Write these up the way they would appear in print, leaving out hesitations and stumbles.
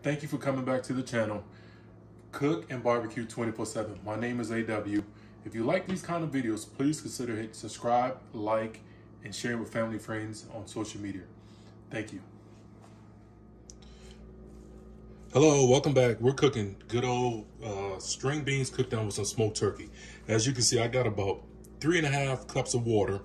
Thank you for coming back to the channel, Cook and Barbecue 24/7. My name is AW. If you like these kind of videos, please consider hitting subscribe, like, and sharing with family and friends on social media. Thank you. Hello, welcome back. We're cooking good old string beans cooked down with some smoked turkey. As you can see, I got about 3.5 cups of water.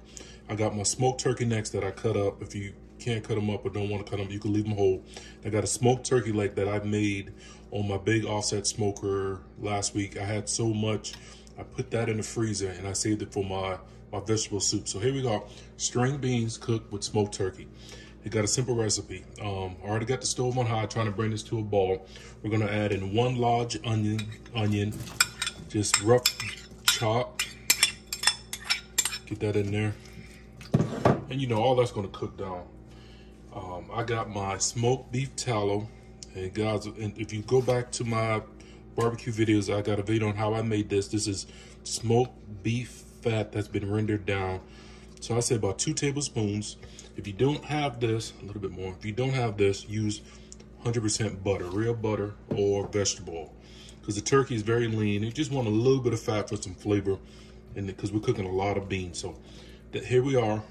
I got my smoked turkey necks that I cut up. If you can't cut them up or don't want to cut them, you can leave them whole. I got a smoked turkey leg that I made on my big offset smoker last week. I had so much, I put that in the freezer and I saved it for my vegetable soup. So here we go, string beans cooked with smoked turkey. It got a simple recipe. I already got the stove on high, trying to bring this to a boil. We're gonna add in 1 large onion, just rough chop. Get that in there. And you know, all that's gonna cook down. I got my smoked beef tallow. And guys, if you go back to my barbecue videos, I got a video on how I made this. This is smoked beef fat that's been rendered down. So I say about 2 tablespoons. If you don't have this, a little bit more. If you don't have this, use 100% butter, real butter or vegetable oil. Because the turkey is very lean. You just want a little bit of fat for some flavor, and because we're cooking a lot of beans. So here we are.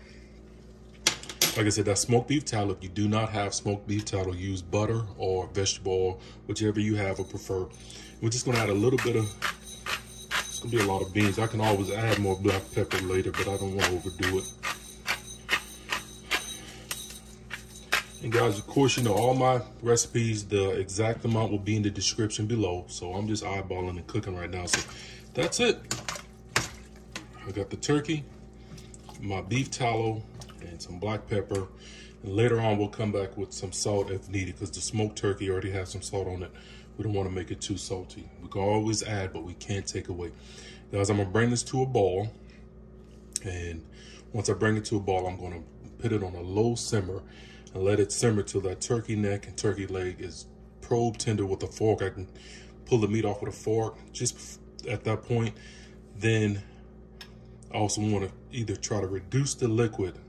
Like I said, that's smoked beef tallow. If you do not have smoked beef tallow, use butter or vegetable oil, whichever you have or prefer. We're just gonna add a little bit of, it's gonna be a lot of beans. I can always add more black pepper later, but I don't want to overdo it. And guys, of course, you know, all my recipes, the exact amount will be in the description below. So I'm just eyeballing and cooking right now. So that's it. I got the turkey, my beef tallow, and some black pepper. And later on, we'll come back with some salt if needed, because the smoked turkey already has some salt on it. We don't want to make it too salty. We can always add, but we can't take away. Guys, I'm gonna bring this to a boil. And once I bring it to a boil, I'm gonna put it on a low simmer and let it simmer till that turkey neck and turkey leg is probe tender with a fork. I can pull the meat off with a fork just at that point. Then I also want to either try to reduce the liquid,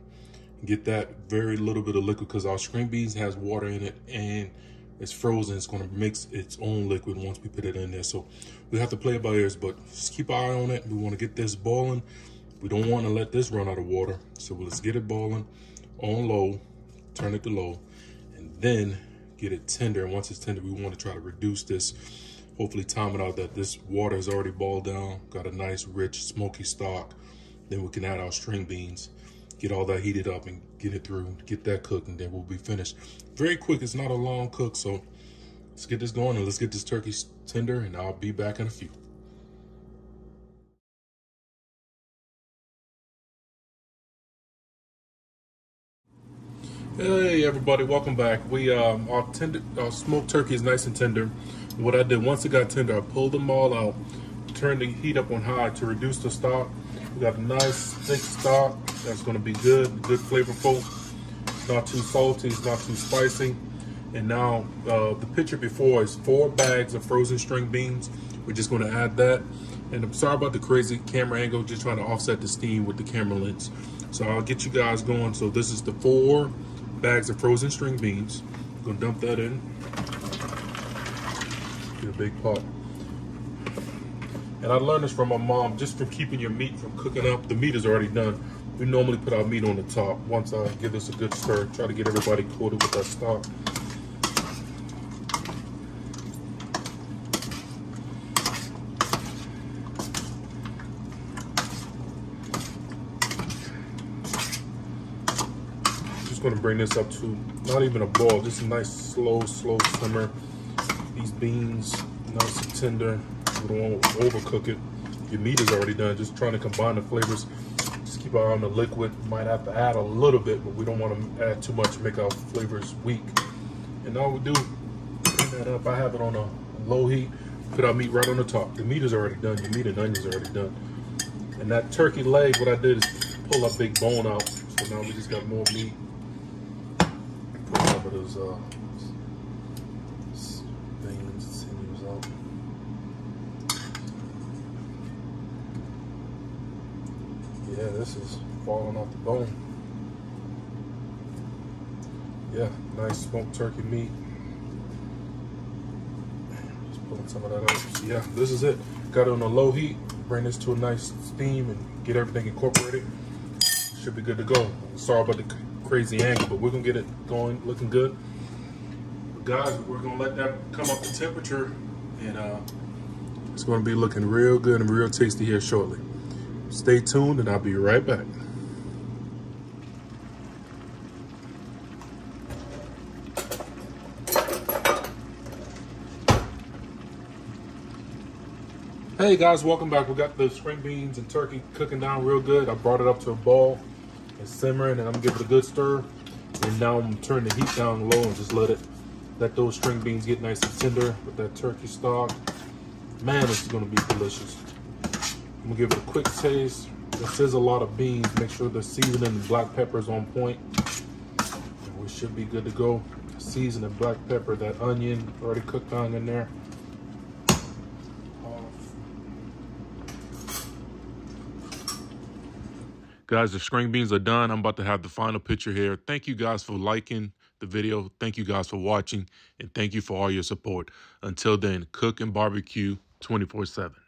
get that very little bit of liquid, because our string beans has water in it and it's frozen. It's going to mix its own liquid once we put it in there. So we have to play it by ears, but just keep an eye on it. We want to get this boiling. We don't want to let this run out of water. So let's get it boiling on low, turn it to low, and then get it tender. And once it's tender, we want to try to reduce this. Hopefully time it out that this water has already boiled down, got a nice rich smoky stock. Then we can add our string beans, get all that heated up and get it through, get that cooked, and then we'll be finished. Very quick, it's not a long cook, so let's get this going and let's get this turkey tender, and I'll be back in a few. Hey everybody, welcome back. Our smoked turkey is nice and tender. What I did, once it got tender, I pulled them all out, turned the heat up on high to reduce the stock. We got a nice thick stock that's gonna be good flavorful. It's not too salty, it's not too spicy. And now the picture before is 4 bags of frozen string beans. We're just gonna add that. And I'm sorry about the crazy camera angle, just trying to offset the steam with the camera lens. So I'll get you guys going. So this is the 4 bags of frozen string beans. I'm gonna dump that in. Get a big pot. And I learned this from my mom, just from keeping your meat from cooking up. The meat is already done. We normally put our meat on the top. Once I give this a good stir, try to get everybody coated with that stock. Going to bring this up to not even a boil, just a nice slow simmer. These beans nice and tender. We don't want to overcook it. Your meat is already done. Just trying to combine the flavors. Just keep our eye on the liquid. Might have to add a little bit, but we don't want to add too much to make our flavors weak. And all we do, clean that up. I have it on a low heat. Put our meat right on the top. The meat is already done. Your meat and onions are already done. And that turkey leg, what I did is pull a big bone out. So now we just got more meat. Some of those veins, sinews out. Yeah, this is falling off the bone. Yeah, nice smoked turkey meat. Pulling some of that out. So yeah, this is it. Got it on a low heat. Bring this to a nice steam and get everything incorporated. Should be good to go. Sorry about the crazy angle, but we're gonna get it going, looking good. But guys, we're gonna let that come up to temperature, and it's gonna be looking real good and real tasty here shortly. Stay tuned, and I'll be right back. Hey guys, welcome back. We got the string beans and turkey cooking down real good. I brought it up to a boil and simmering, and I'm gonna give it a good stir. And now I'm gonna turn the heat down low and just let those string beans get nice and tender with that turkey stock. Man, this is gonna be delicious. I'm gonna give it a quick taste. This is a lot of beans. Make sure the seasoning and black pepper is on point. And we should be good to go. Seasoning, black pepper, that onion, already cooked on in there. Guys, the string beans are done. I'm about to have the final picture here. Thank you guys for liking the video. Thank you guys for watching. And thank you for all your support. Until then, cook and barbecue 24/7.